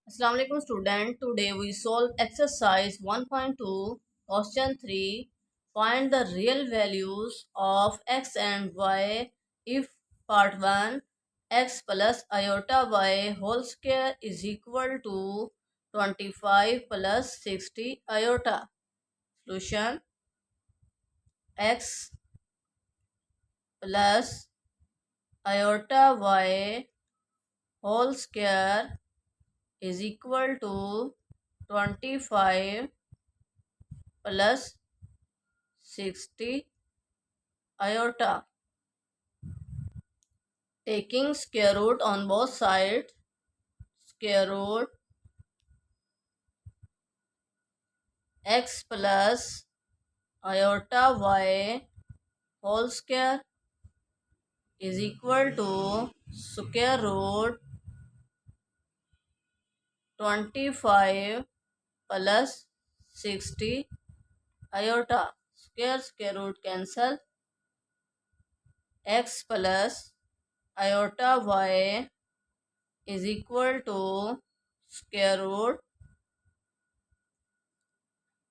Assalamu alaikum student. Today we solve exercise 1.2 question 3. Find the real values of x and y if part 1 x plus iota y whole square is equal to 25 plus 60 iota. Solution: x plus iota y whole square is equal to 25 plus 60 iota. Taking square root on both sides, square root x plus iota y whole square is equal to square root 25 plus 60 iota. Square root cancel. X plus iota y is equal to square root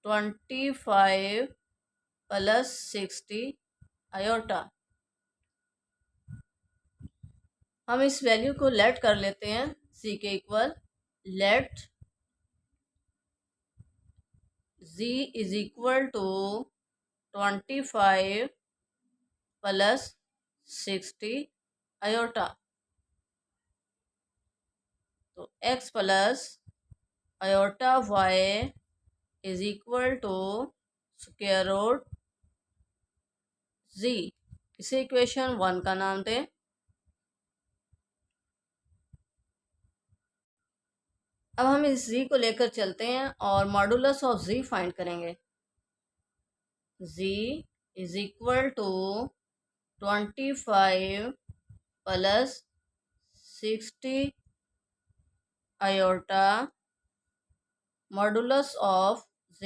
25 plus 60 iota. हम इस value को late कर लेते हैं c के equal. Let z is equal to 25 plus 60 iota. तो x plus iota y is equal to square root z। इसे equation 1 का नाम दें। अब हम इस z को लेकर चलते हैं और मॉडुलस ऑफ z फाइंड करेंगे। z is equal to 25 plus 60 iota modulus of z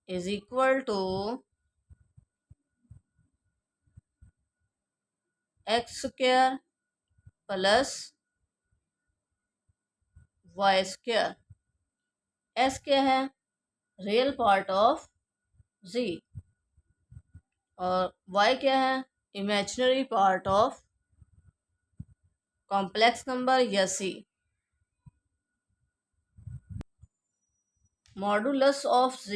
is equal to x square plus y square. X क्या है? Real part of z। और y क्या है? Imaginary part of complex number या c। Modulus of z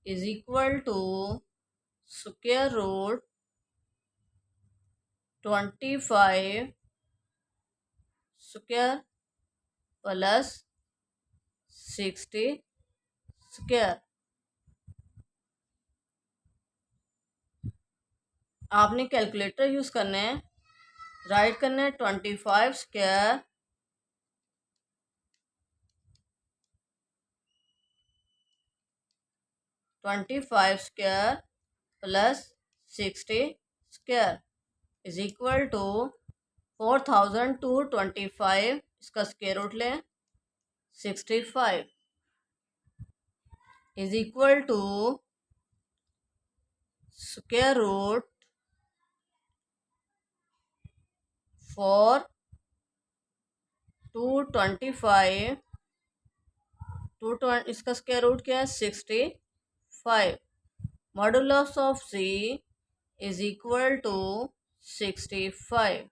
is equal to square root 25 square plus 60 square. आपने calculator use करना है। Write करना है 25 square 25 square plus 60 square is equal to 4225। इसका स्क्वायर रूट लें 65 is equal to square root 4225 इसका square root क्या है? 65। Modulus of z is equal to 65।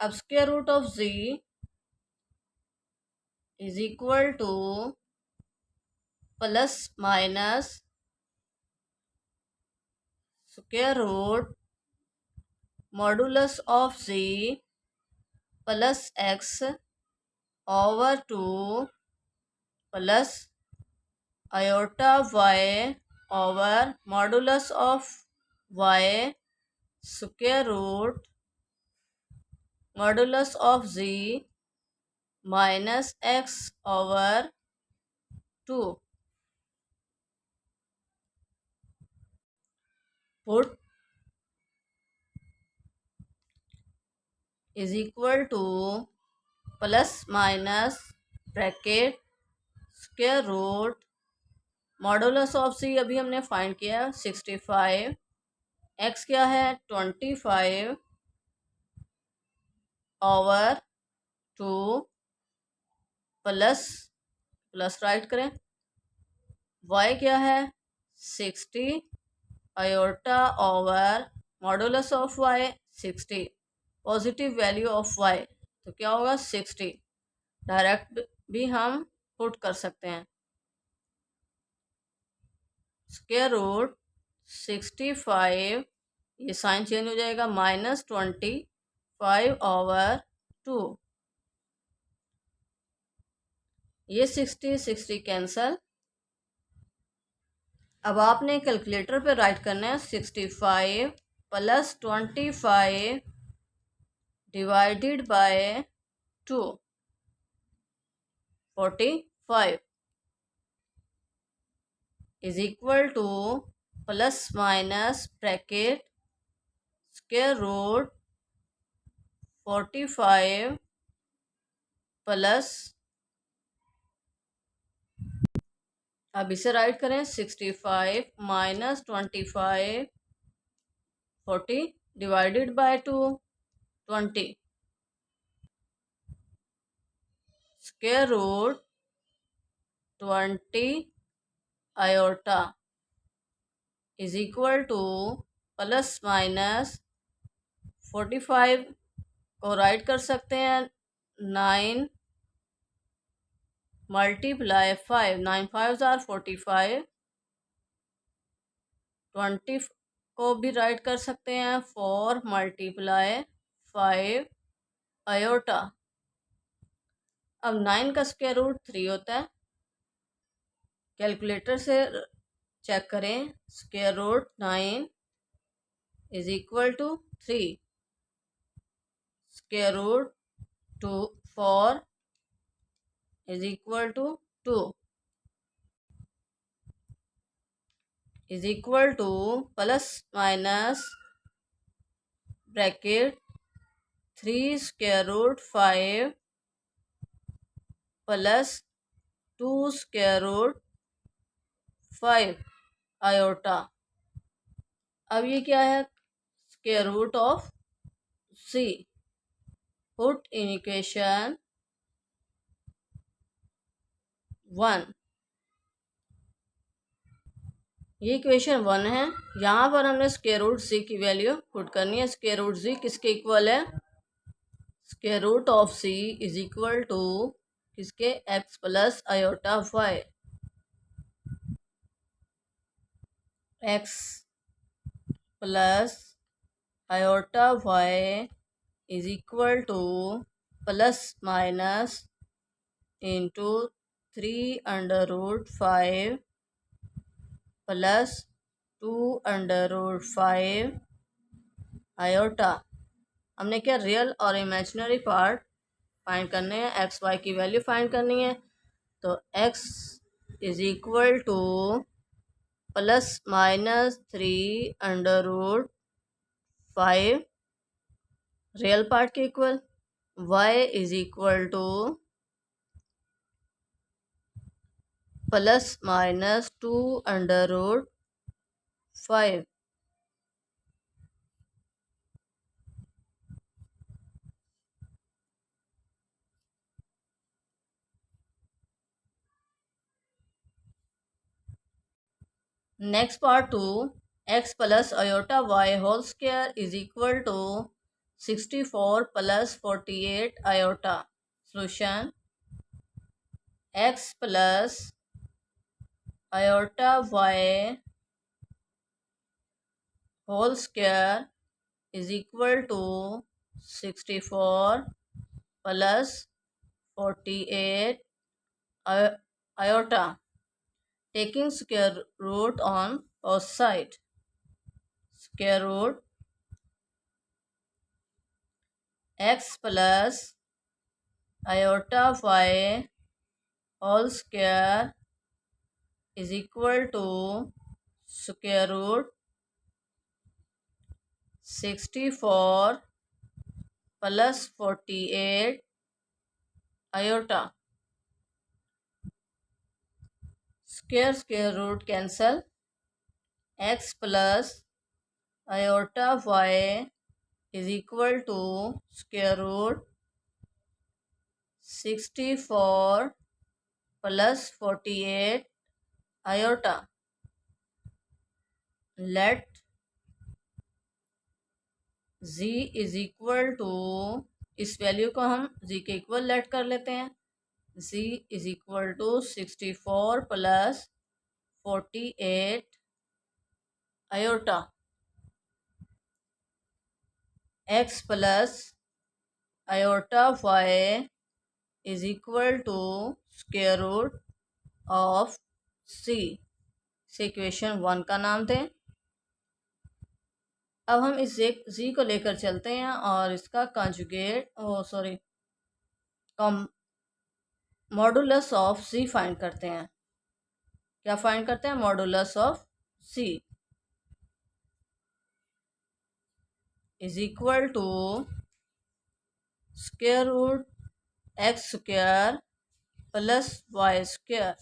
अब square root of z is equal to plus minus square root modulus of z plus x over 2 plus iota y over modulus of y square root modulus of z minus x over 2। Put is equal to plus minus bracket square root modulus of c अभी हमने find किया 65, x क्या है 25 over 2 plus plus right करें, y क्या है 60 iota over modulus of y 60, positive value of y तो क्या होगा 60, डायरेक्ट भी हम पुट कर सकते हैं। स्क्वायर रूट 65, ये साइन चेंज हो जाएगा, -25 ओवर 2, ये 60 कैंसल। अब आपने कैलकुलेटर पे राइट करना है 65 plus 25 divided by 2, 45 is equal to plus minus bracket square root 45 plus, अब इसे राइट करें 65 minus 25 40 divided by 2 20 square root 20 iota is equal to plus minus 45 को राइट कर सकते हैं 9 मल्टीप्लाई 5, 9 5 आर 45, 20 को भी राइट कर सकते हैं 4 मल्टीप्लाई 5 आयोटा। अब 9 का स्क्वायर रूट 3 होता है, कैलकुलेटर से चेक करें, square root 9 is equal to 3, square root 4 is equal to 2 is equal to plus minus bracket 3 square root 5 plus 2 square root 5 iota. अब ये क्या है square root of c, put in equation 1, ये equation 1 है। यहाँ पर हमने स्क्वायर रूट सी की वैल्यू पुट करनी है। स्क्वायर रूट सी किसके इक्वल है, square root of c is equal to किसके, x plus iota y, x plus iota y is equal to plus minus into 3√5 प्लस 2√5 आयोटा। हमने क्या रियल और इमेजिनरी पार्ट फाइंड करने हैं, एक्स वाई की वैल्यू फाइंड करनी है। तो x is equal to plus minus 3√5 real part के equal, y is equal to plus minus 2√5। Next part 2, x plus iota y whole square is equal to 64 plus 48 iota. Solution, x plus iota y whole square is equal to 64 plus 48 iota, taking square root on both sides. Square root x plus iota y whole square is equal to square root 64 plus 48 iota. Square root cancel, x plus iota y is equal to square root 64 plus 48 iota. Let z is equal to, इस value को हम z के equal late कर लेते हैं। z is equal to 64 plus 48 iota, x plus iota y is equal to square root of c। से equation 1 का नाम दें। अब हम इस जी को लेकर चलते हैं और इसका conjugate cum modulus of c find करते हैं। क्या फाइंड करते हैं? Modulus of c is equal to square root x square plus y square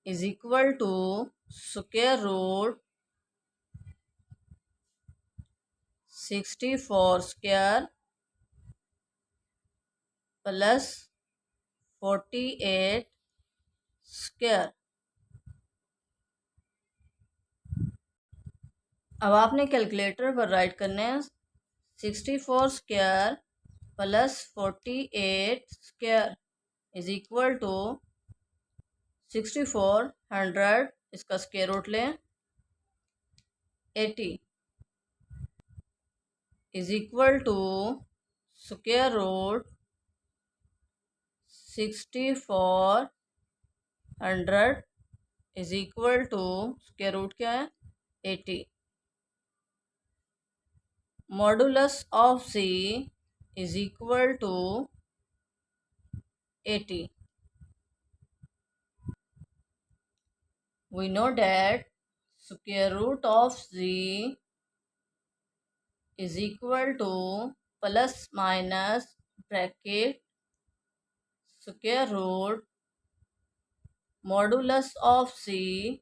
is equal to square root 64 square plus 48 square. अब आपने कैलकुलेटर पर राइट करने हैं 64 square plus 48 square is equal to 64 100, इसका स्क्वायर रूट लें 80 is equal to square root 64 100 is equal to square root क्या है 80। Modulus of c is equal to 80। We know that square root of z is equal to plus minus bracket square root modulus of c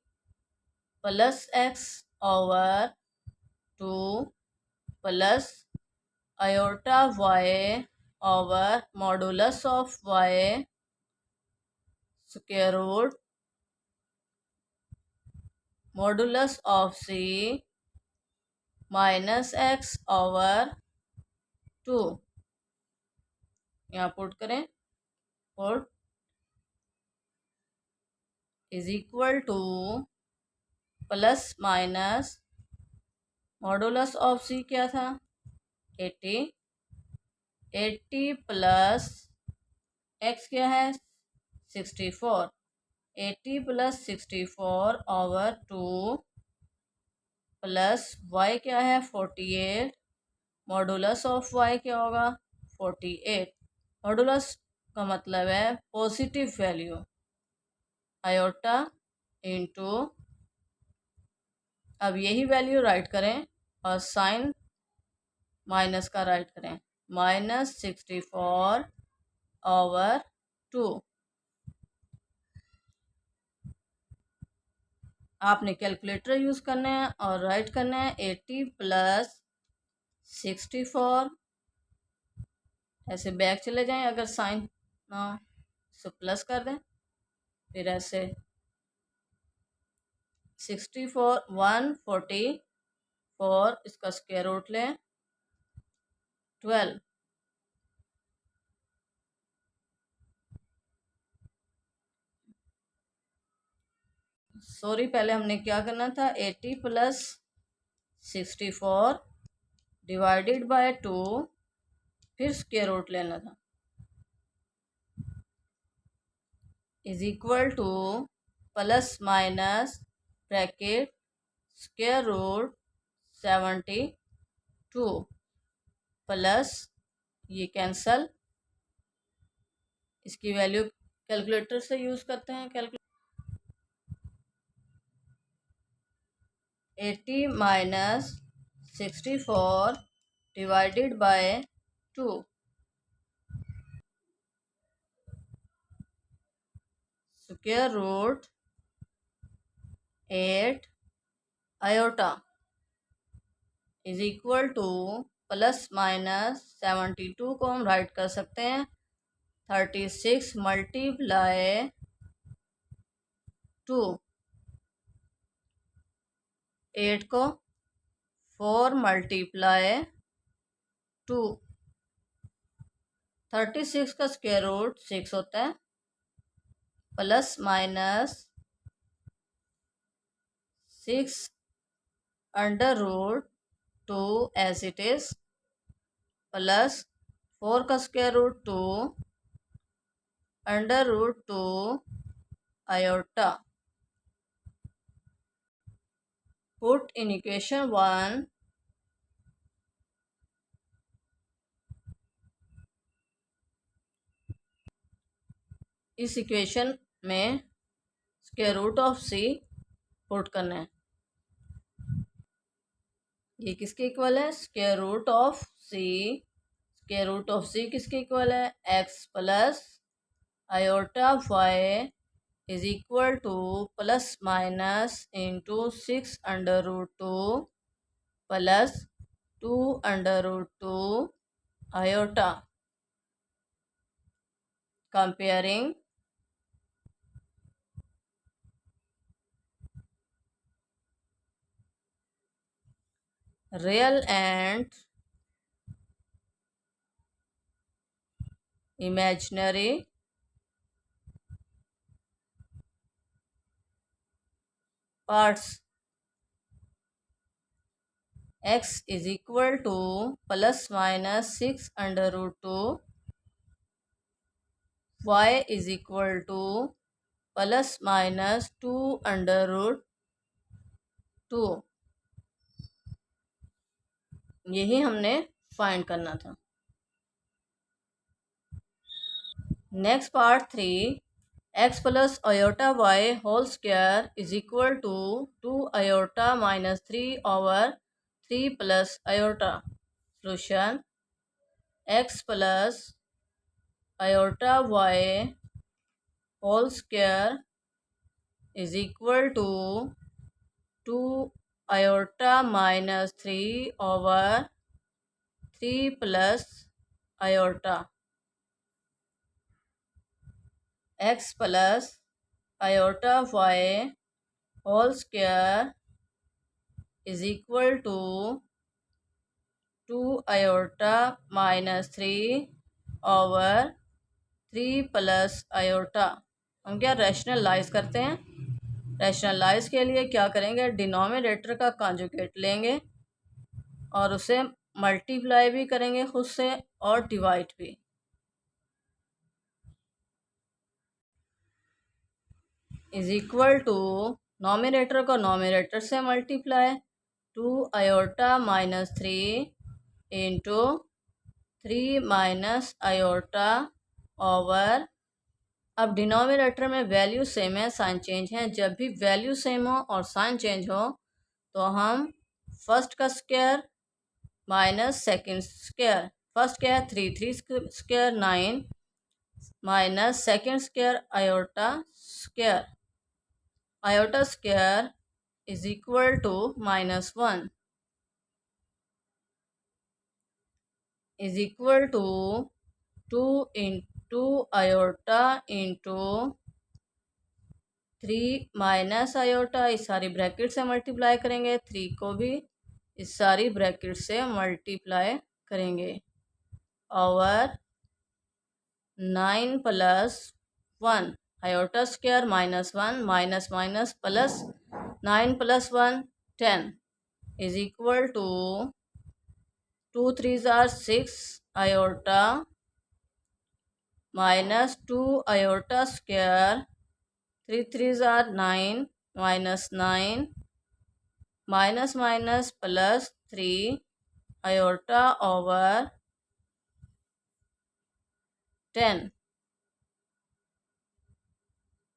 plus x over 2 plus iota y over modulus of y square root modulus of c minus x over 2। यहाँ put करें, put is equal to plus minus modulus of c क्या था 80, 80 plus x क्या है 64, 80 plus 64 over 2 plus Y क्या है 48, modulus of Y क्या होगा 48। मॉडुलस का मतलब है पॉजिटिव वैल्यू, आयोटा इंटू, अब यही वैल्यू राइट करें और साइन माइनस का राइट करें, -64 ओवर 2। आपने कैलकुलेटर यूज़ करना है और राइट करना है 80 प्लस 64, ऐसे बैक चले जाएं अगर साइन ना तो प्लस कर दें, फिर ऐसे 64 144 इसका स्क्वायर रूट लें 12। सॉरी, पहले हमने क्या करना था 80 प्लस 64 डिवाइडेड बाय 2, फिर स्क्वायर रूट लेना था, is equal to plus minus bracket square root 72 plus ये कैंसल, इसकी वैल्यू कैलकुलेटर से यूज़ करते हैं। 80 minus 64 divided by 2, square root 8 iota is equal to plus minus 72 को हम राइट कर सकते हैं 36 मल्टीप्लाई 2, 8 को 4 मल्टीप्लाई 2, 36 का स्क्वायर रूट 6 होता है plus minus 6 under root 2 as it is plus 4 का square root 2 under root 2 iota. Put in equation 1 इस इक्वेशन में square root of c put करना है। ये किसके इक्वल है? Square root of c. Square root of c किसके equal है? X plus iota y is equal to plus minus into 6 under root 2 plus 2 under root 2 iota. Comparing real and imaginary parts. X is equal to plus minus 6 under root 2. Y is equal to plus minus 2 under root 2. यही हमने find करना था। Next part 3, x plus iota y whole square is equal to 2 iota minus 3 over 3 plus iota. Solution: x plus iota y whole square is equal to 2 iota minus 3 over 3 plus iota. X plus iota y whole square is equal to 2 iota minus 3 over 3 plus iota. हम क्या rationalise करते हैं? Rationalise के लिए क्या करेंगे? Denominator का conjugate लेंगे और उसे मल्टीप्लाई भी करेंगे खुद से और डिवाइड भी। इज इक्वल टू नॉमिनेटर को नॉमिनेटर से multiply 2 iota minus 3 into 3 minus iota over. अब डिनोमिनेटर में वैल्यू सेम है, साइन चेंज है। जब भी वैल्यू सेम हो और साइन चेंज हो तो हम फर्स्ट का square minus second square, first क्या है 3, 3 square 9 minus second square iota square. Iota square is equal to -1 is equal to 2 into iota into 3 minus iota. इस सारी ब्रैकेट से मल्टीप्लाई करेंगे, 3 को भी इस सारी ब्रैकेट से मल्टीप्लाई करेंगे over 9 plus 1 iota square -1 minus minus plus 9 plus 1 10 is equal to 2 3s are 6 iota minus 2 iota square 3 3s are 9 minus 9 minus minus plus 3 iota over 10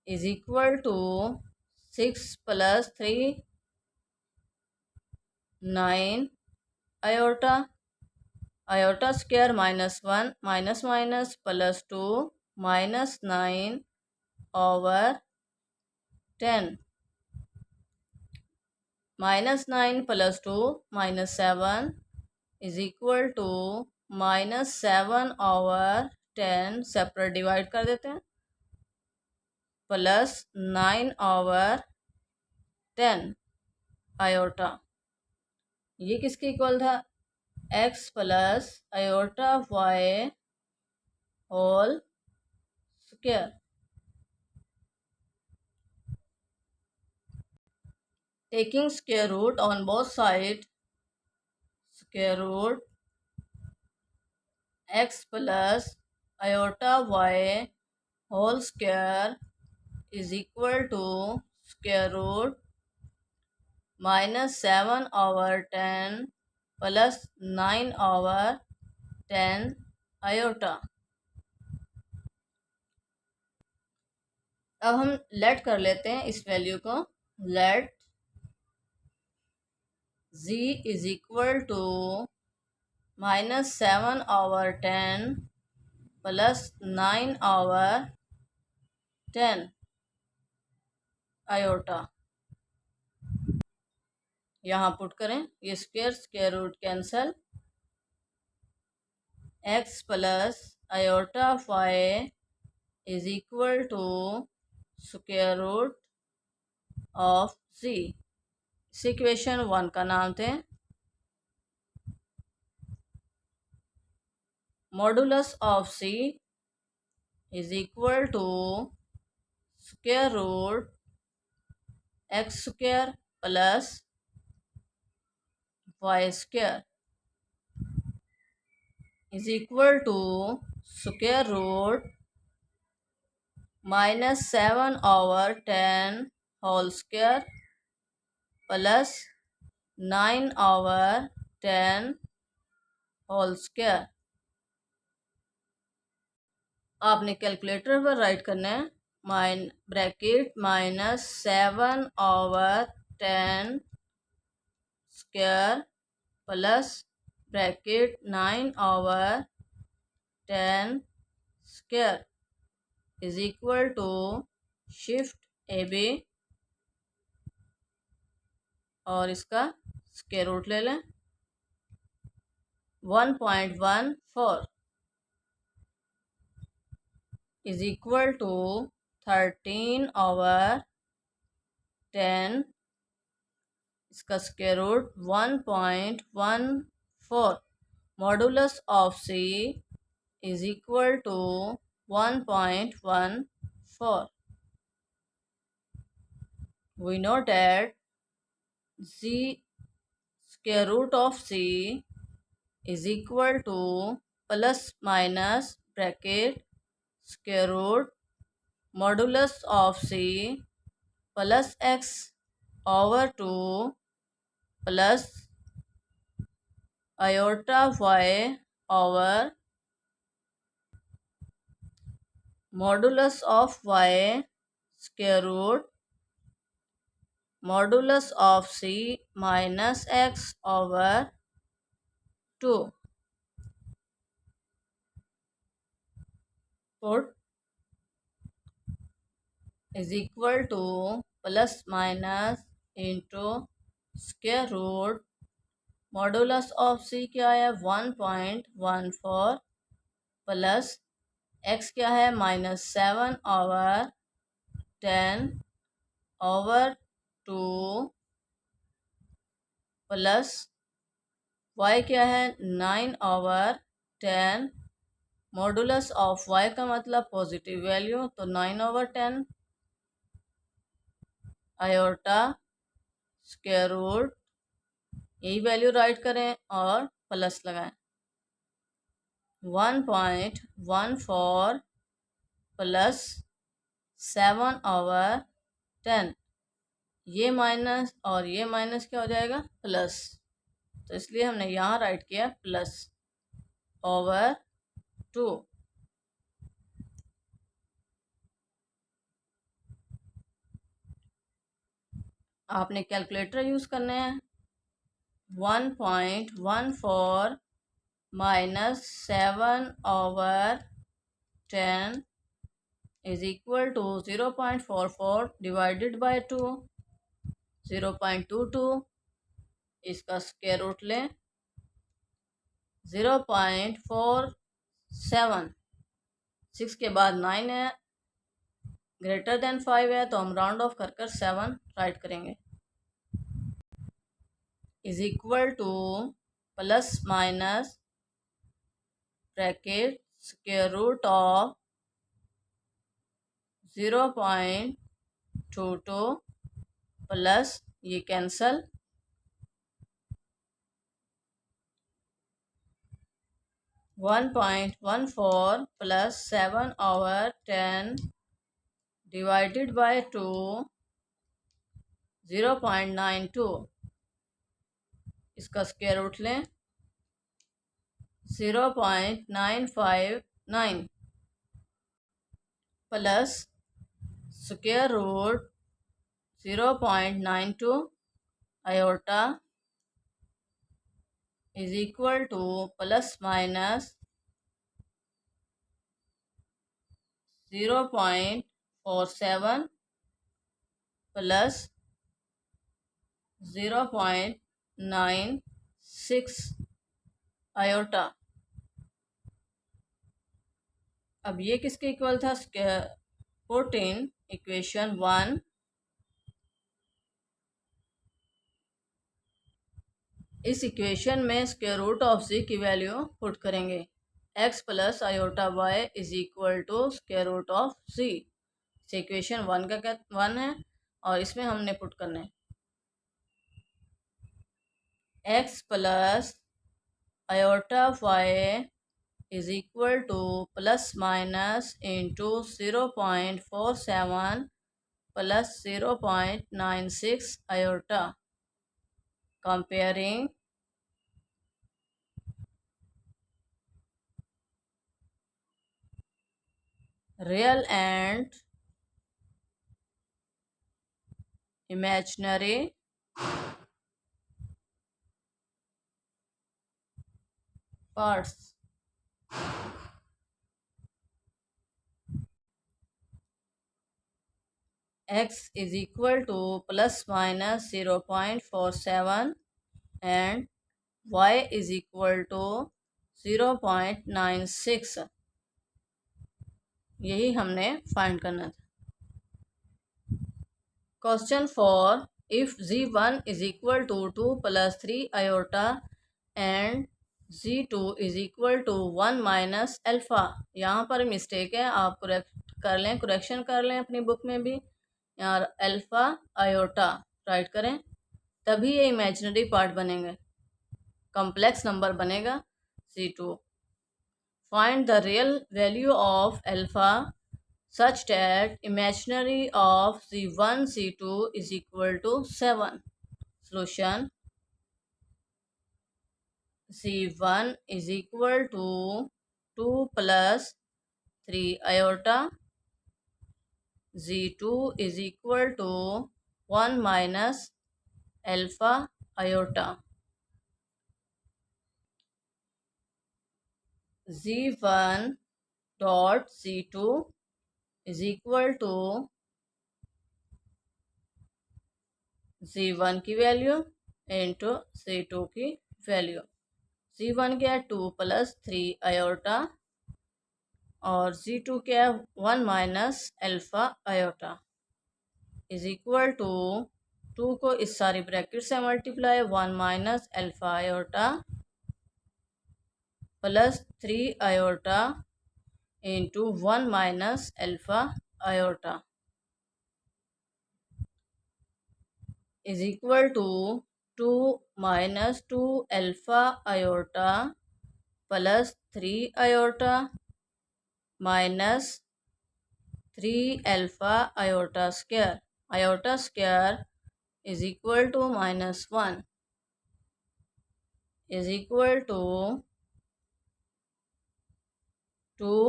is equal to 6 plus 3 9 iota iota square -1 minus minus plus 2 minus 9 over 10. Minus 9 plus 2 minus 7 is equal to minus 7 over 10. Separate divide कर देते हैं, plus 9 over 10 iota. ये किसके equal था? x plus iota y whole square. Taking square root on both sides, square root x plus iota y whole square is equal to square root minus 7 over 10 plus 9 over 10 iota। अब हम late कर लेते हैं इस value को। Let z is equal to minus 7 over 10 plus 9 over 10 iota। यहाँ put करें, ये square square root cancel, x plus iota y is equal to square root of z। इस इक्वेशन 1 का नाम थे। Modulus of c is equal to square root x square plus y square is equal to square root minus 7 over 10 whole square plus 9 over 10 whole square। आपने calculator पर write करना है। Bracket minus 7 over 10 square plus bracket 9 over 10 square is equal to shift A B और इसका square root ले लें 1.14 is equal to 13 over 10, इसका square root 1.14। Modulus of c is equal to 1.14। We know that c square root of c is equal to plus minus bracket square root modulus of c plus x over 2 plus iota y over modulus of y square root modulus of c minus x over 2 put is equal to plus minus into square root modulus of c क्या है 1.14 plus x क्या है minus 7 over 10 over 2 plus y क्या है 9 over 10। Modulus of y का मतलब positive value, तो 9 over 10 iota square root, यही वैल्यू राइट करें और प्लस लगाएं 1.14 प्लस 7 over 10। ये माइनस और ये माइनस क्या हो जाएगा प्लस, तो इसलिए हमने यहाँ राइट किया प्लस ओवर 2। आपने कैलकुलेटर यूज करने हैं 1.14 minus 7 over 10 is equal to 0.44 divided by 2, 0.22, इसका स्क्वायर रूट लें 0.47, 6 के बाद 9 है, ग्रेटर देन 5 है तो हम राउंड ऑफ कर 7 राइट करेंगे, is equal to plus minus bracket square root of 0.22 plus ये कैंसल 1.14 प्लस 7/10 डिवाइडेड बाय 2 0.92, इसका स्क्वायर रूट लें 0.959 plus square root 0.92 iota is equal to plus minus 0.47 plus 0.96 iota. अब ये किसके इक्वल था? Put in equation 1 इस equation में square root of z की वैल्यू पुट करेंगे, x plus iota y is equal to square root of z। इस equation 1 का 1 है और इसमें हमने पुट करना है x plus iota y is equal to plus minus into 0.47 plus 0.96 iota, comparing real and imaginary parts. X is equal to plus minus 0.47 and y is equal to 0.96, यही हमने फाइंड करना था। Question 4, if z1 is equal to 2 plus 3 iota and z2 is equal to 1 minus alpha, यहाँ पर mistake है, आप correction कर लें अपनी बुक में भी, यहाँ अल्फ़ा आयोटा राइट करें, तभी ये इमेजिनरी पार्ट बनेंगे, कॉम्प्लेक्स नंबर बनेगा z2। Find the real value of alpha such that imaginary of c1 c2 is equal to 7. Solution: c1 is equal to 2 plus 3 iota, z2 is equal to 1 minus alpha iota, z1 dot z2 is equal to z1 की value into z2 की value. z1 क्या है 2 plus 3 iota और z2 क्या है 1 minus alpha iota is equal to 2 को इस सारी ब्रैकेट से multiply 1 minus alpha iota plus 3 iota into 1 minus alpha iota is equal to 2 minus 2 alpha iota plus 3 iota minus 3 alpha iota square is equal to -1 is equal to 2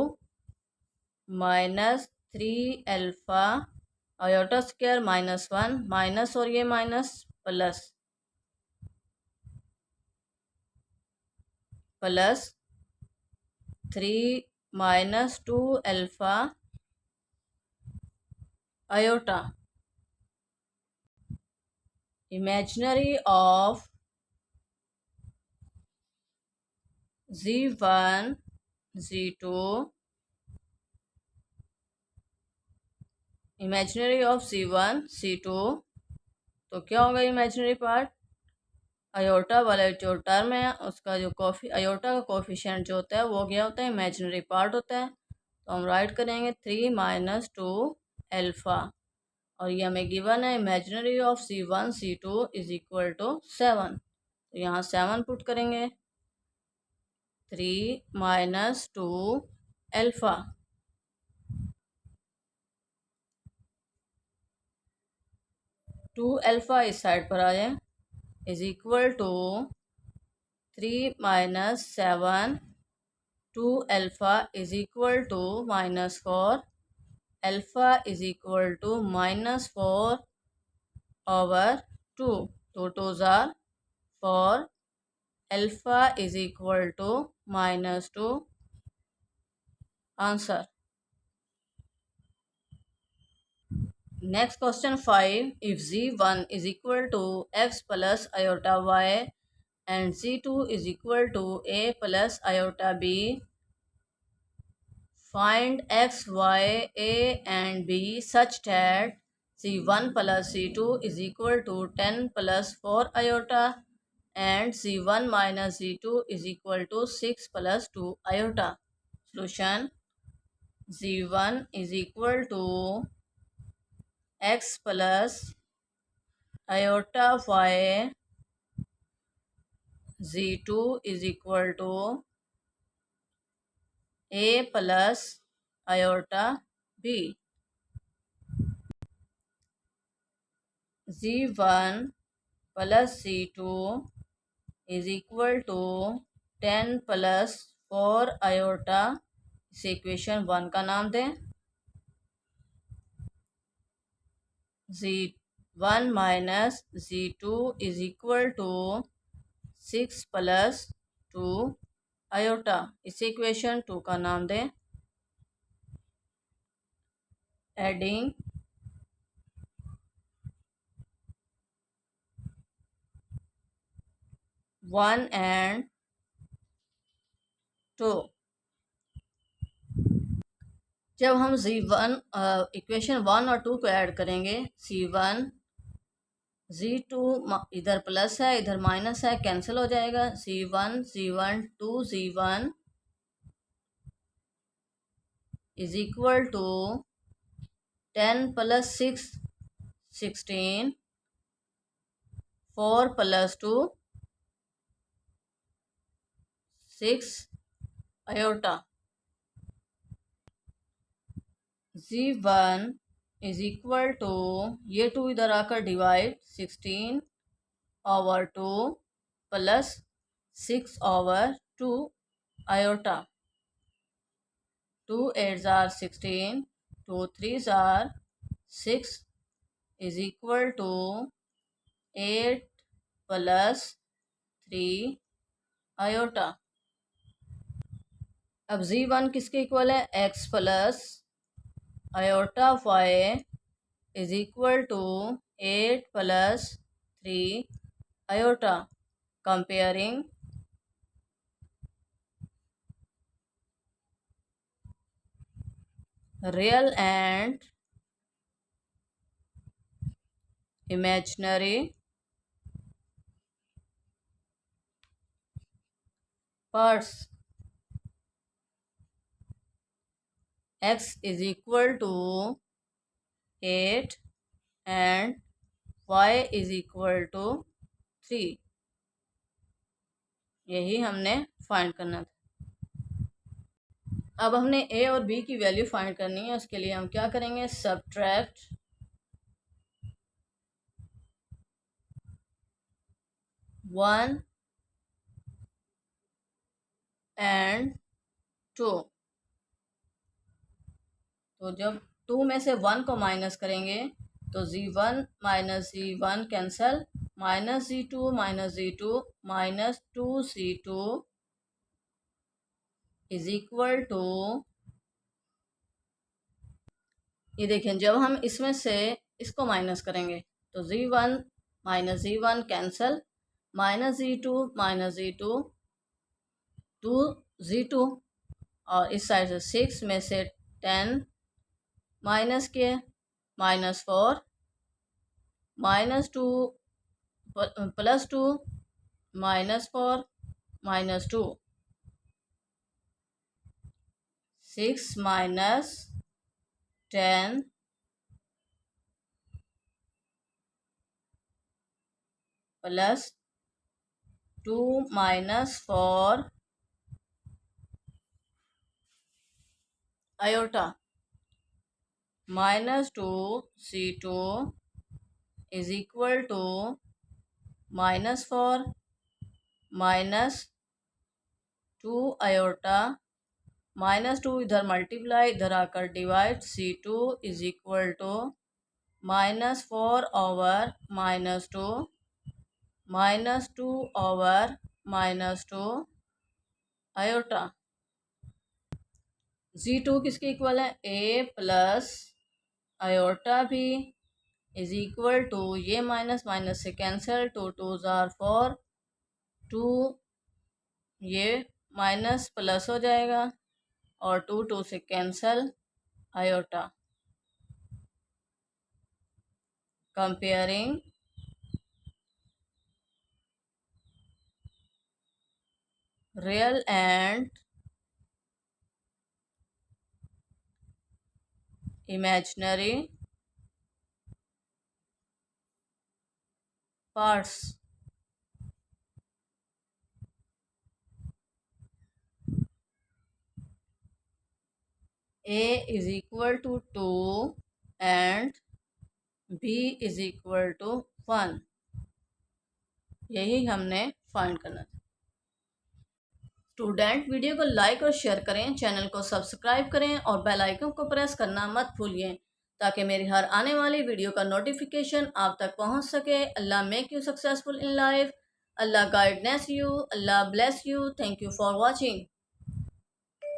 minus 3 alpha iota square -1 minus और ये minus plus 3 minus 2 alpha iota. Imaginary of z1 z2, imaginary of c1 c2, तो क्या होगा imaginary part? Aorta वाला जो term है उसका जो अयोटा का कोफिशिएंट जो होता है वो क्या होता है? इमेजिनरी पार्ट होता है। तो हम राइट करेंगे 3 माइनस 2 एल्फ़ा, और ये हमें गिवन है imaginary of c1 c2 is equal to 7। तो यहाँ 7 पुट करेंगे, 3 माइनस 2 एल्फ़ा, 2 एल्फ़ा इस साइड पर आ जाए, is equal to 3 minus 7, 2 alpha is equal to -4, alpha is equal to -4 over 2, 2 2s are 4, alpha is equal to -2, answer. Next question 5, if z1 is equal to x plus iota y and z2 is equal to a plus iota b, find x, y, a and b such that c1 plus c2 is equal to 10 plus 4 iota and c1 minus c2 is equal to 6 plus 2 iota. Solution: z1 is equal to x plus iota y, z2 is equal to a plus iota b. z1 plus c2 is equal to 10 plus 4 iota, इस equation 1 का नाम दें। z1 minus z2 is equal to 6 plus 2 iota, इस equation 2 का नाम दें। Adding 1 and 2, जब हम z1 इक्वेशन 1 और 2 को ऐड करेंगे, c1 z2 इधर प्लस है इधर माइनस है, कैंसिल हो जाएगा, c1 c1 2 z1 is equal to 10 plus 6 16, 4 plus 2 6 iota. z1 is equal to, ये 2 इधर आकर divide, 16 over 2 plus 6 over 2 iota. 2 8s are 16, 2 3s are 6 is equal to 8 plus 3 iota. अब z1 किसके इक्वल है? x plus iota y is equal to 8 plus 3 iota. Comparing real and imaginary parts, x is equal to 8 and y is equal to 3, यही हमने find करना था। अब हमने a और b की वैल्यू फाइंड करनी है, उसके लिए हम क्या करेंगे? सब्ट्रैक्ट 1 and 2, तो जब 2 में से 1 को माइनस करेंगे तो z1 minus z1 cancel, minus z2 minus z2 minus 2c2 is equal to ये देखें, जब हम इसमें से इसको माइनस करेंगे तो z1 cancel, -z2 to z2, और इस साइड से 6 में से 10 माइनस किए, -4 -2 +2 -4 -2, 6 -10 +2 -4 iota, -2c2 is equal to -4 -2 iota, -2 इधर मल्टीप्लाई, इधर आकर divide, c2 is equal to -4 over -2 -2 over -2 iota। z2 किसके इक्वल है? a प्लस आयोटा भी इज इक्वल टू, ये माइनस माइनस से कैंसिल, 2 2 जार 4, 2 ये माइनस प्लस हो जाएगा और 2 2 से cancel, iota. Comparing real and imaginary parts। A is equal to 2 and B is equal to 1, यही हमने फाइंड करना था। स्टूडेंट, वीडियो को लाइक और शेयर करें, चैनल को सब्सक्राइब करें और बेल आइकन को प्रेस करना मत भूलिए ताकि मेरी हर आने वाली वीडियो का नोटिफिकेशन आप तक पहुंच सके। Allah make you successful in life, Allah guidance you, Allah bless you. Thank you for watching.